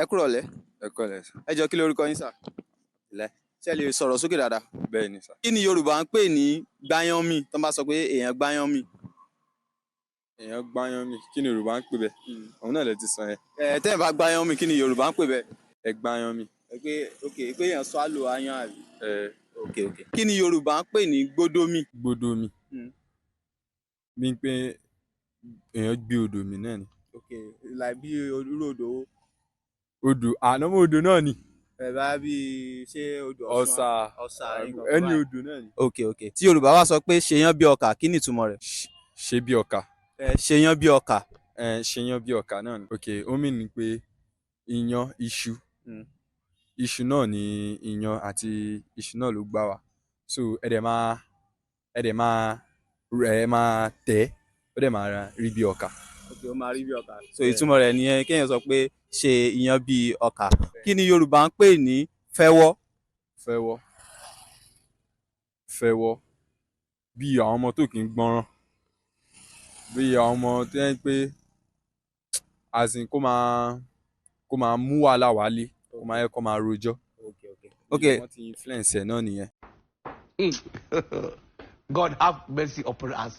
Ẹ kúrọ̀lẹ́. Ẹ kọ́lẹ̀ sà. Ẹ jọ kí lorúkọ yín sà? Ilẹ̀. Ṣé ẹ lè sọ̀rọ̀ sókè dáadáa? Bẹ́ẹ̀ ni sà. Kí ni Yorùbá ń pè ní gbáyánmì tó bá sọ pé èèyàn gbáyánmì? Èèyàn gbáyán mi. Kí ni Yorùbá ń pè bẹ́ẹ̀? Òun náà lè ti sọ yẹn. Tẹ́ ẹ̀ bá gbáyánmì kí ni Yorùbá ń pè bẹ́ẹ̀? Ẹ gbáyán mi. Pé èèyàn swallow aáyán àbí? Ok. Kí ni Yorùbá ń pè ní gbódómì? Gbodomi. Bí n pé èèyàn gbé odò mi náà ni. Like bí irú odò wo? Odò ànámọ́ odò náà ni. Bá bí ṣé odò Ọ̀sà. Ọ̀sà Ẹni odò náà ni. Tí Yorùbá wá sọ pé ṣèyán bí ọkà kí ni ìtumọ̀ rẹ̀? Ṣe bí ọkà. Ṣèyán bí ọkà. Ṣèyán bí ọkà náà ni. Ok, ó mì ní pé iyán iṣu. Iṣu náà ni iyán àti iṣu náà ló gbá wa. So ẹ dẹ̀ máa tẹ̀ ó dẹ̀ máa rí bí ọkà. Ó máa rí bí ọkà. So ìtumọ̀ rẹ̀ nìyẹn kéèyàn sọ pé ṣe iyán bí ọkà. Kí ni Yorùbá ń pè ní fẹ́wọ́? Fẹ́wọ́ bí àwọn ọmọ tó kì í gbọ́ràn, bí àwọn ọmọ tó yẹ pé àsìn kó máa mú wàhálà wálé, kó máa yẹ kó máa rojọ́. Wọ́n ti influence ẹ̀ náà nìyẹn. God have mercy upon us.